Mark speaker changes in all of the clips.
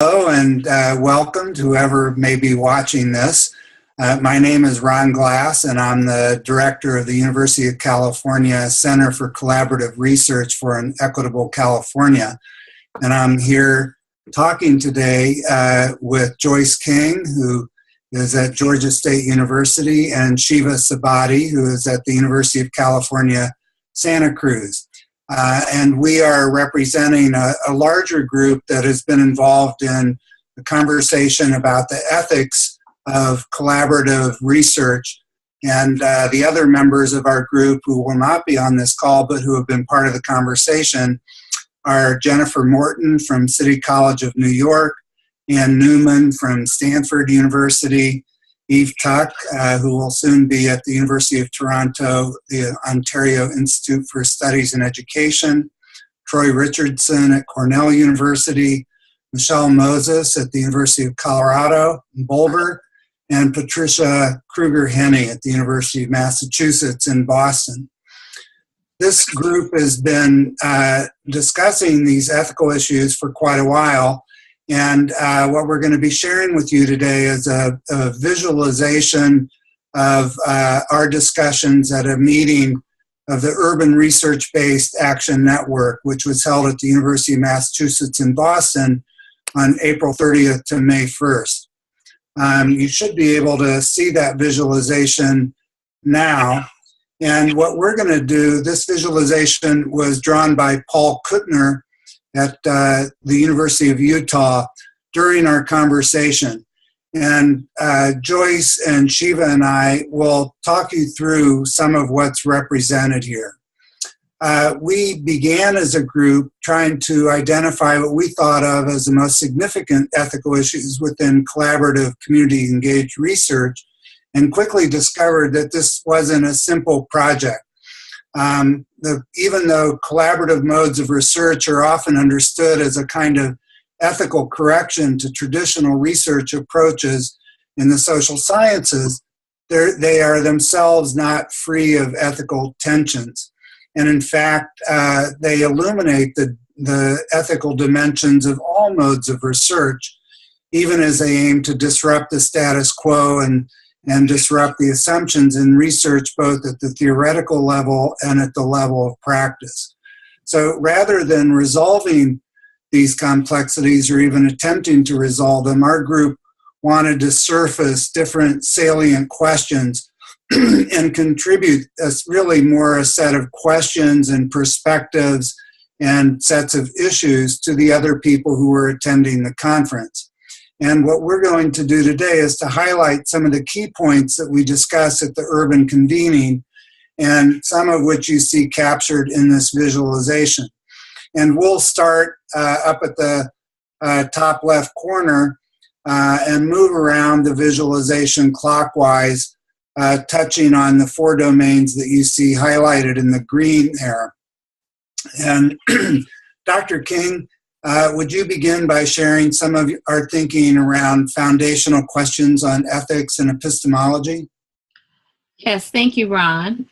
Speaker 1: Hello and welcome to whoever may be watching this. My name is Ron Glass and I'm the director of the University of California Center for Collaborative Research for an Equitable California. And I'm here talking today with Joyce King, who is at Georgia State University, and Shiva Sabati, who is at the University of California, Santa Cruz. And we are representing a larger group that has been involved in the conversation about the ethics of collaborative research. And the other members of our group who will not be on this call but who have been part of the conversation are Jennifer Morton from City College of New York, Ann Newman from Stanford University, Eve Tuck, who will soon be at the University of Toronto, the Ontario Institute for Studies in Education, Troy Richardson at Cornell University, Michelle Moses at the University of Colorado in Boulder, and Patricia Kruger-Henney at the University of Massachusetts in Boston. This group has been discussing these ethical issues for quite a while. And what we're going to be sharing with you today is a visualization of our discussions at a meeting of the Urban Research-Based Action Network, which was held at the University of Massachusetts in Boston on April 30th to May 1st. You should be able to see that visualization now. And what we're going to do, this visualization was drawn by Paul Kuttner at the University of Utah during our conversation. And Joyce and Shiva and I will talk you through some of what's represented here. We began as a group trying to identify what we thought of as the most significant ethical issues within collaborative community-engaged research, and quickly discovered that this wasn't a simple project. Even though collaborative modes of research are often understood as a kind of ethical correction to traditional research approaches in the social sciences, they are themselves not free of ethical tensions. And in fact, they illuminate the ethical dimensions of all modes of research, even as they aim to disrupt the status quo and disrupt the assumptions in research, both at the theoretical level and at the level of practice. So rather than resolving these complexities or even attempting to resolve them, our group wanted to surface different salient questions and contribute really more a set of questions and perspectives and sets of issues to the other people who were attending the conference. And what we're going to do today is to highlight some of the key points that we discussed at the urban convening, and some of which you see captured in this visualization. And we'll start up at the top left corner and move around the visualization clockwise, touching on the 4 domains that you see highlighted in the green there. And Dr. King, would you begin by sharing some of our thinking around foundational questions on ethics and epistemology?
Speaker 2: Yes, thank you, Ron.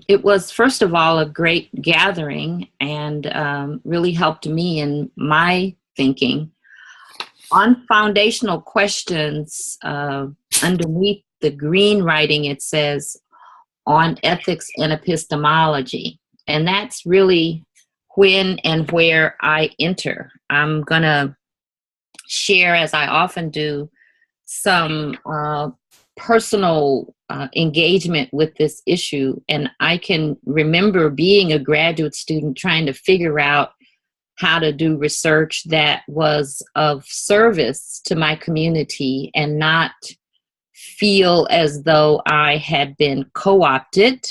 Speaker 2: It was, first of all, a great gathering and really helped me in my thinking. On foundational questions, underneath the green writing, it says, on ethics and epistemology. And that's really when and where I enter. I'm going to share, as I often do, some personal engagement with this issue. And I can remember being a graduate student trying to figure out how to do research that was of service to my community and not feel as though I had been co-opted.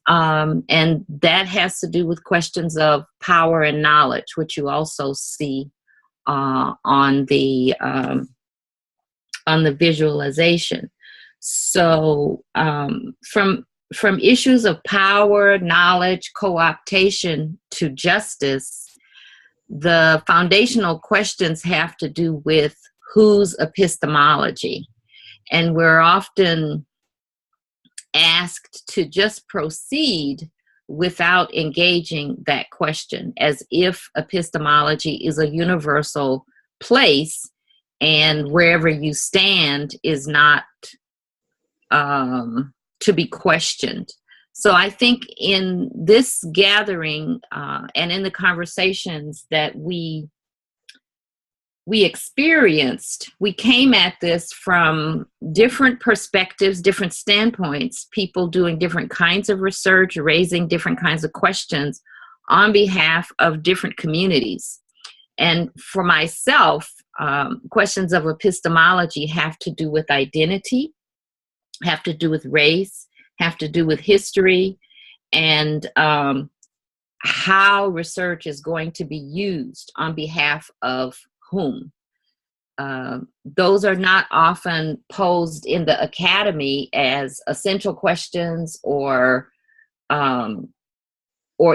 Speaker 2: And that has to do with questions of power and knowledge, which you also see on the visualization. So from issues of power, knowledge, co-optation to justice, the foundational questions have to do with whose epistemology. And we're often asked to just proceed without engaging that question, as if epistemology is a universal place, and wherever you stand is not to be questioned. So I think in this gathering and in the conversations that we experienced, we came at this from different perspectives, different standpoints, people doing different kinds of research, raising different kinds of questions on behalf of different communities. And for myself, questions of epistemology have to do with identity, have to do with race, have to do with history, and how research is going to be used on behalf of whom. Those are not often posed in the academy as essential questions or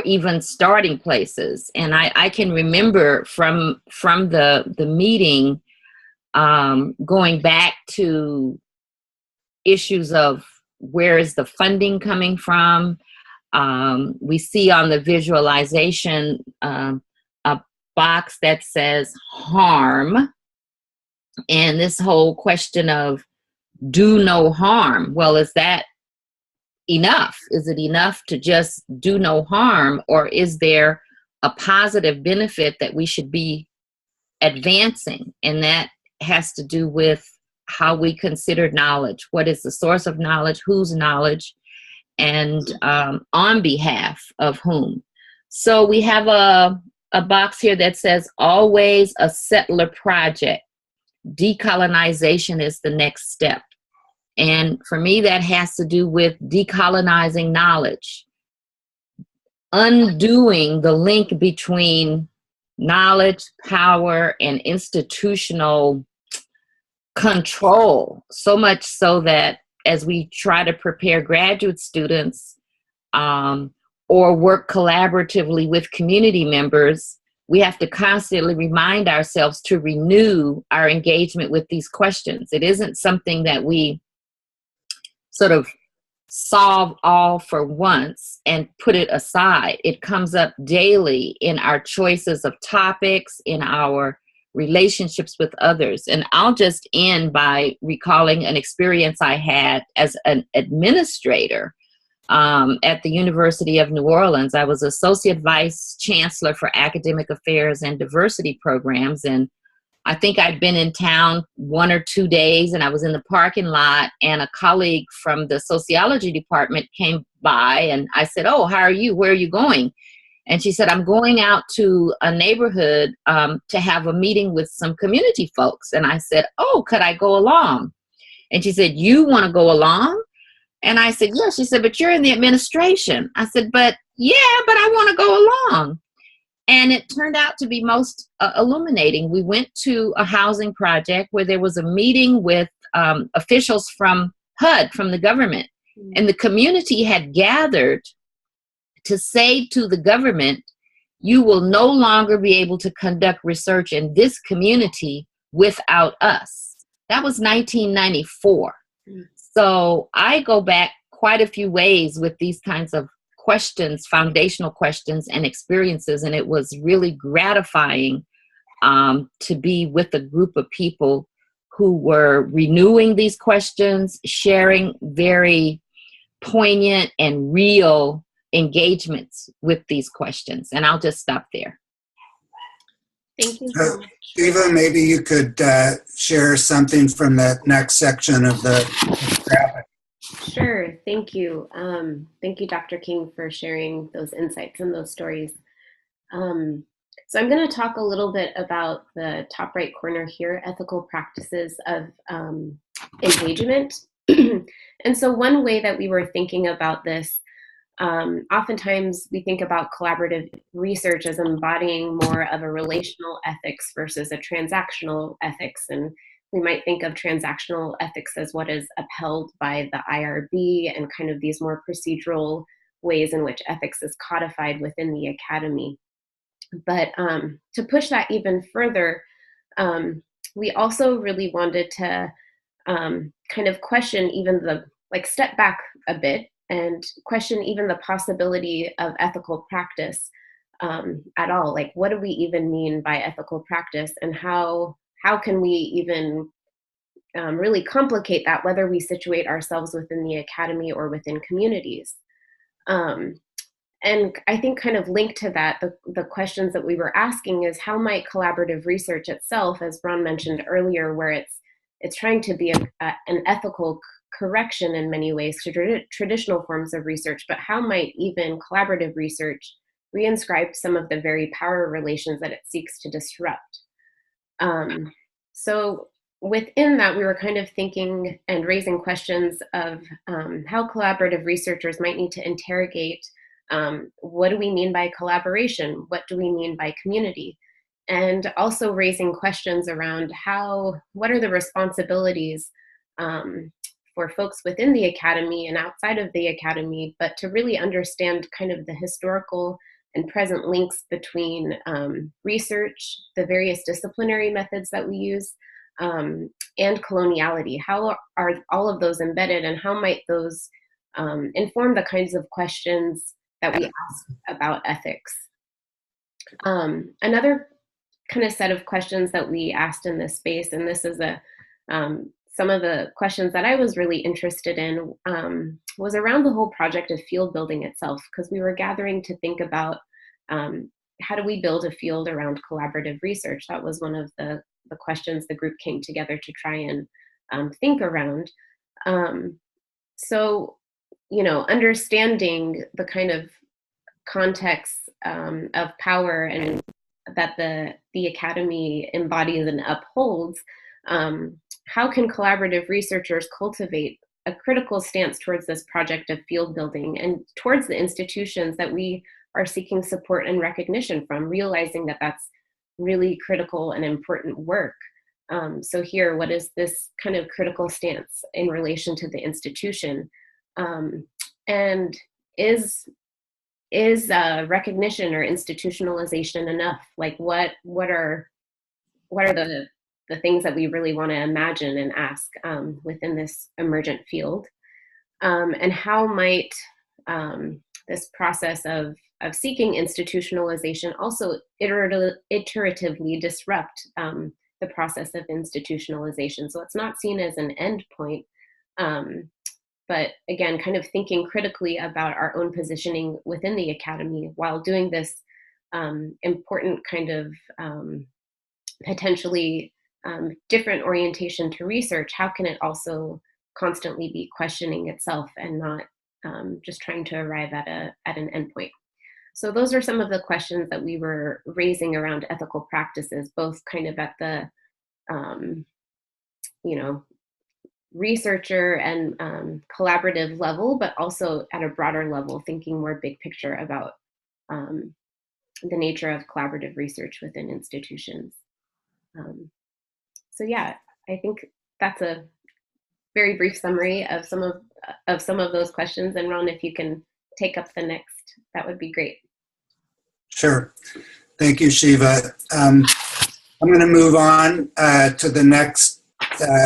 Speaker 2: even starting places. And I can remember from the meeting going back to issues of where is the funding coming from. We see on the visualization a box that says harm, and this whole question of do no harm. Well, is that enough? Is it enough to just do no harm, or is there a positive benefit that we should be advancing? And that has to do with how we consider knowledge. What is the source of knowledge? Whose knowledge? And on behalf of whom? So we have a box here that says always a settler project. Decolonization is the next step. And for me, that has to do with decolonizing knowledge, undoing the link between knowledge, power, and institutional control, so much so that as we try to prepare graduate students or work collaboratively with community members, we have to constantly remind ourselves to renew our engagement with these questions. It isn't something that we sort of solve all for once and put it aside. It comes up daily in our choices of topics, in our relationships with others. And I'll just end by recalling an experience I had as an administrator at the University of New Orleans. I was Associate Vice Chancellor for Academic Affairs and Diversity Programs. And I think I'd been in town 1 or 2 days, and I was in the parking lot, and a colleague from the sociology department came by, and I said, "Oh, how are you? Where are you going?" And she said, "I'm going out to a neighborhood to have a meeting with some community folks." And I said, "Oh, could I go along?" And she said, "You want to go along?" And I said, "Yeah." She said, "But you're in the administration." I said, "But I want to go along." And it turned out to be most illuminating. We went to a housing project where there was a meeting with officials from HUD, from the government. And the community had gathered to say to the government, you will no longer be able to conduct research in this community without us. That was 1994. So I go back quite a few ways with these kinds of questions, foundational questions and experiences. And it was really gratifying to be with a group of people who were renewing these questions, sharing very poignant and real engagements with these questions. And I'll just stop there.
Speaker 3: Thank you so much.
Speaker 1: Eva, maybe you could share something from that next section of the graphic.
Speaker 3: Sure, thank you. Thank you, Dr. King, for sharing those insights and those stories. So I'm going to talk a little bit about the top right corner here, ethical practices of engagement. And so one way that we were thinking about this, oftentimes we think about collaborative research as embodying more of a relational ethics versus a transactional ethics. And we might think of transactional ethics as what is upheld by the IRB and kind of these more procedural ways in which ethics is codified within the academy. But to push that even further, we also really wanted to kind of question even step back a bit and question even the possibility of ethical practice at all. Like, what do we even mean by ethical practice, and how can we even really complicate that, whether we situate ourselves within the academy or within communities? And I think kind of linked to that, the questions that we were asking is, how might collaborative research itself, as Ron mentioned earlier, where it's trying to be an ethical correction in many ways to traditional forms of research, but how might even collaborative research reinscribe some of the very power relations that it seeks to disrupt? So within that, we were kind of thinking and raising questions of how collaborative researchers might need to interrogate what do we mean by collaboration? What do we mean by community? And also raising questions around what are the responsibilities for folks within the academy and outside of the academy, but to really understand kind of the historical and present links between research, the various disciplinary methods that we use, and coloniality. How are all of those embedded, and how might those inform the kinds of questions that we ask about ethics? Another kind of set of questions that we asked in this space, and this is some of the questions that I was really interested in, was around the whole project of field building itself, because we were gathering to think about how do we build a field around collaborative research. That was one of the questions the group came together to try and think around. So, understanding the kind of context of power and that the academy embodies and upholds, how can collaborative researchers cultivate a critical stance towards this project of field building and towards the institutions that we are seeking support and recognition from, realizing that that's really critical and important work? So here, what is this kind of critical stance in relation to the institution? And is recognition or institutionalization enough? Like, what are the things that we really want to imagine and ask within this emergent field? And how might this process of seeking institutionalization also iteratively disrupt the process of institutionalization? So it's not seen as an end point, but again, kind of thinking critically about our own positioning within the academy while doing this important kind of potentially different orientation to research. How can it also constantly be questioning itself and not just trying to arrive at an endpoint? So those are some of the questions that we were raising around ethical practices, both kind of at the researcher and collaborative level, but also at a broader level, thinking more big picture about the nature of collaborative research within institutions. So yeah, I think that's a very brief summary of some of those questions. And Ron, if you can take up the next, that would be great.
Speaker 1: Sure. Thank you, Shiva. I'm going to move on to the next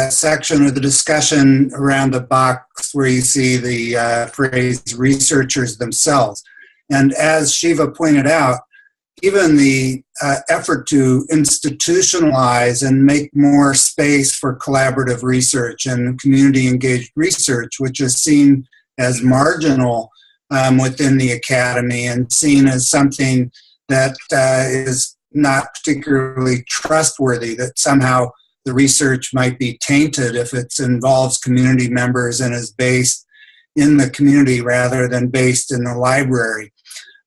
Speaker 1: section of the discussion around the box where you see the phrase researchers themselves. And as Shiva pointed out, even the effort to institutionalize and make more space for collaborative research and community-engaged research, which is seen as marginal within the academy and seen as something that is not particularly trustworthy, that somehow the research might be tainted if it involves community members and is based in the community rather than based in the library.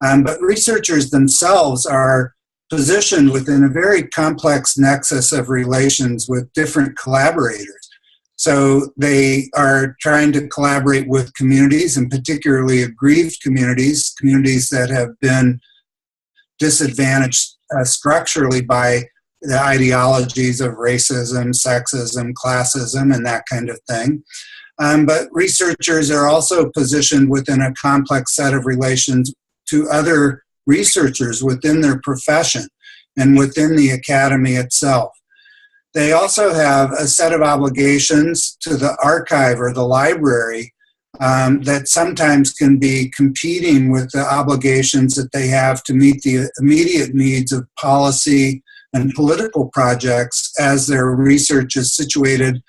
Speaker 1: But researchers themselves are positioned within a very complex nexus of relations with different collaborators. So they are trying to collaborate with communities, and particularly aggrieved communities, communities that have been disadvantaged structurally by the ideologies of racism, sexism, classism, and that kind of thing. But researchers are also positioned within a complex set of relations to other researchers within their profession and within the academy itself. They also have a set of obligations to the archive or the library that sometimes can be competing with the obligations that they have to meet the immediate needs of policy and political projects as their research is situated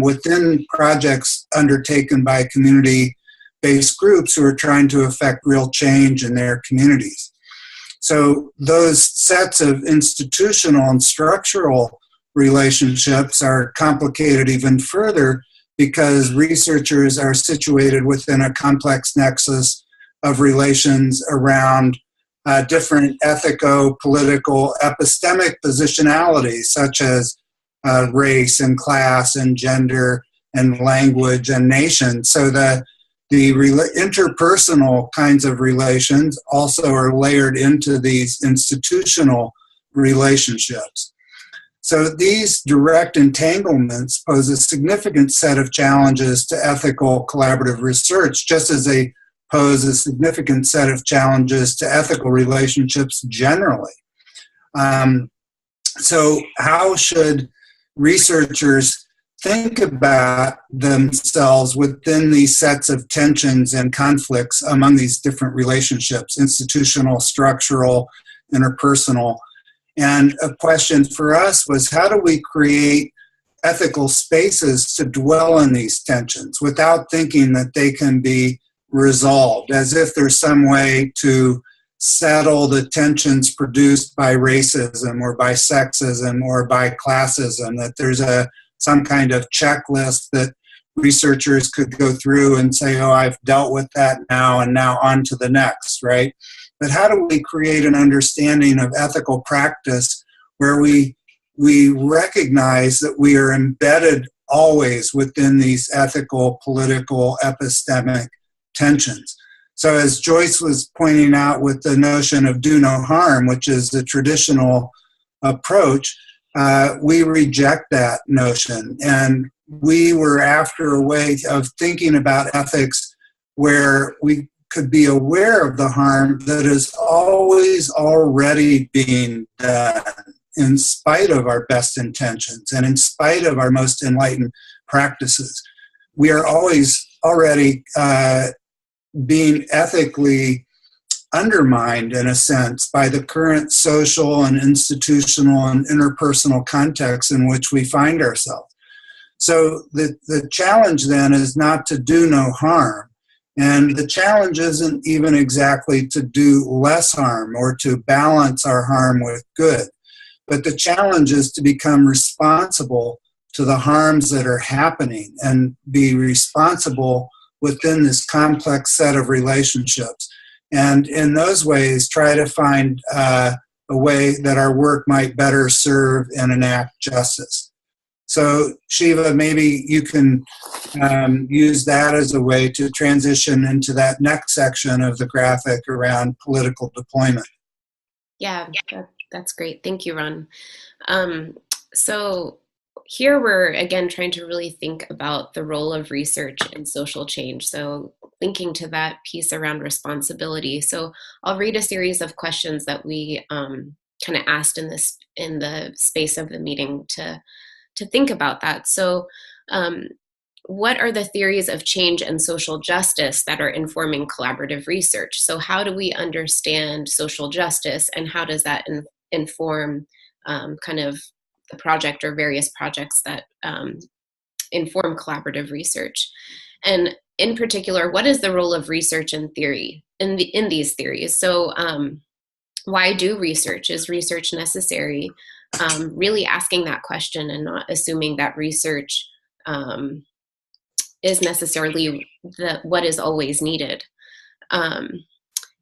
Speaker 1: within projects undertaken by community-based groups who are trying to affect real change in their communities. So those sets of institutional and structural relationships are complicated even further because researchers are situated within a complex nexus of relations around different ethico-political epistemic positionalities, such as race and class and gender and language and nation. So the interpersonal kinds of relations also are layered into these institutional relationships. So these direct entanglements pose a significant set of challenges to ethical collaborative research, just as they pose a significant set of challenges to ethical relationships generally. So how should researchers think about themselves within these sets of tensions and conflicts among these different relationships, institutional, structural, interpersonal? And a question for us was, how do we create ethical spaces to dwell in these tensions without thinking that they can be resolved, as if there's some way to settle the tensions produced by racism or by sexism or by classism, that there's some kind of checklist that researchers could go through and say, oh, I've dealt with that now and now on to the next, right? But how do we create an understanding of ethical practice where we recognize that we are embedded always within these ethical, political, epistemic tensions? So as Joyce was pointing out with the notion of do no harm, which is the traditional approach, we reject that notion. And we were after a way of thinking about ethics where we could be aware of the harm that is always already being done in spite of our best intentions and in spite of our most enlightened practices. We are always already being ethically undermined, in a sense, by the current social and institutional and interpersonal context in which we find ourselves. So the challenge then is not to do no harm. And the challenge isn't even exactly to do less harm or to balance our harm with good. But the challenge is to become responsible to the harms that are happening and be responsible within this complex set of relationships. And in those ways, try to find a way that our work might better serve and enact justice. So Shiva, maybe you can use that as a way to transition into that next section of the graphic around political deployment.
Speaker 3: Yeah, that's great. Thank you, Ron. So here we're, again, trying to really think about the role of research in social change. So linking to that piece around responsibility. So I'll read a series of questions that we kind of asked in the space of the meeting to think about that. So what are the theories of change and social justice that are informing collaborative research? So how do we understand social justice, and how does that inform kind of the project or various projects that inform collaborative research? And in particular, what is the role of research and theory in these theories? So why do research? Is research necessary? Really asking that question and not assuming that research is necessarily what is always needed. And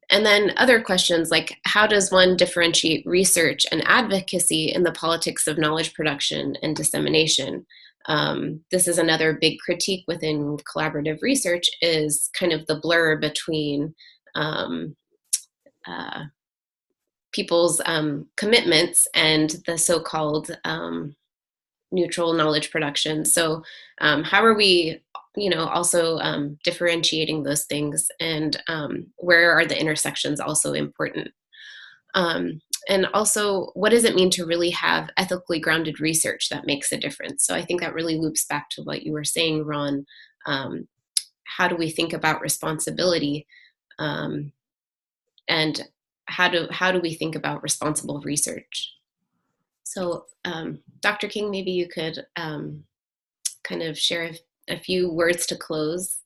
Speaker 3: then other questions like, how does one differentiate research and advocacy in the politics of knowledge production and dissemination? This is another big critique within collaborative research, is kind of the blur between people's commitments and the so-called neutral knowledge production. So how are we also differentiating those things, and where are the intersections also important? And also, what does it mean to really have ethically grounded research that makes a difference? So I think that really loops back to what you were saying, Ron. how do we think about responsibility, and how do we think about responsible research? So, Dr. King, maybe you could kind of share a few words to close.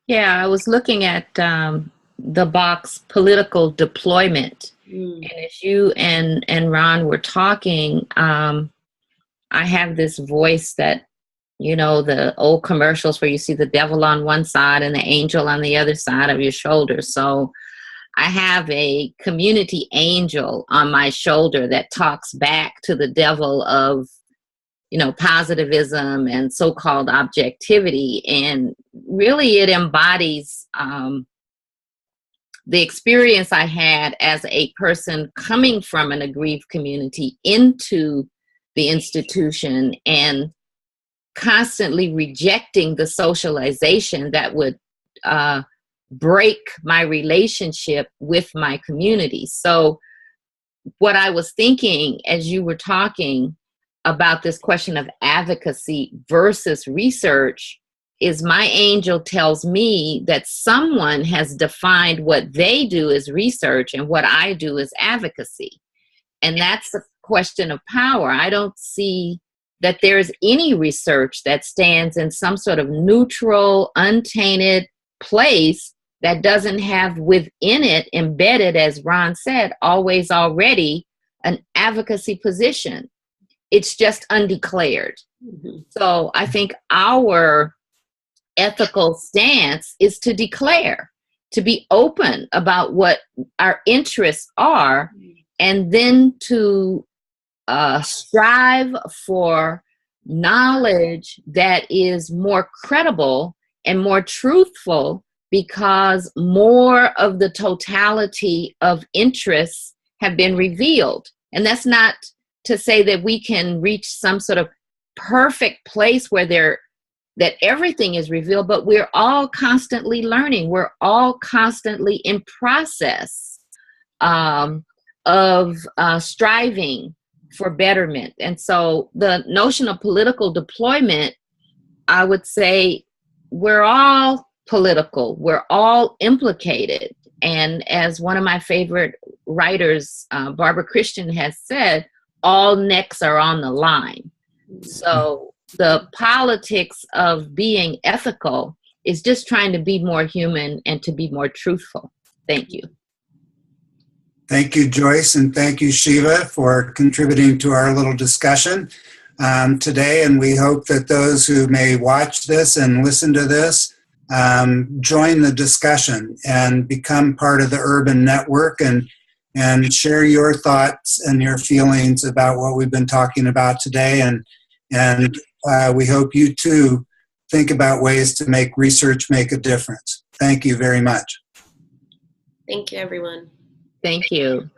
Speaker 2: Yeah, I was looking at the box political deployment. And as you and Ron were talking, I have this voice that, you know, the old commercials where you see the devil on one side and the angel on the other side of your shoulder. So I have a community angel on my shoulder that talks back to the devil of, you know, positivism and so-called objectivity. And really it embodies the experience I had as a person coming from an aggrieved community into the institution and constantly rejecting the socialization that would break my relationship with my community. So what I was thinking as you were talking about this question of advocacy versus research is my angel tells me that someone has defined what they do as research and what I do as advocacy. And that's the question of power. I don't see that there's any research that stands in some sort of neutral, untainted place that doesn't have within it, embedded, as Ron said, always already an advocacy position. It's just undeclared. Mm-hmm. So I think our ethical stance is to declare, to be open about what our interests are, and then to strive for knowledge that is more credible and more truthful, because more of the totality of interests have been revealed. And that's not to say that we can reach some sort of perfect place where that everything is revealed, but we're all constantly learning. We're all constantly in process of striving for betterment. And so the notion of political deployment, I would say we're all political. We're all implicated. And as one of my favorite writers, Barbara Christian, has said, all necks are on the line. So the politics of being ethical is just trying to be more human and to be more truthful. Thank you.
Speaker 1: Thank you, Joyce, and thank you, Shiva, for contributing to our little discussion today. And we hope that those who may watch this and listen to this join the discussion and become part of the Urban Network and share your thoughts and your feelings about what we've been talking about today. And we hope you too think about ways to make research make a difference. Thank you very much.
Speaker 3: Thank you, everyone.
Speaker 2: Thank you.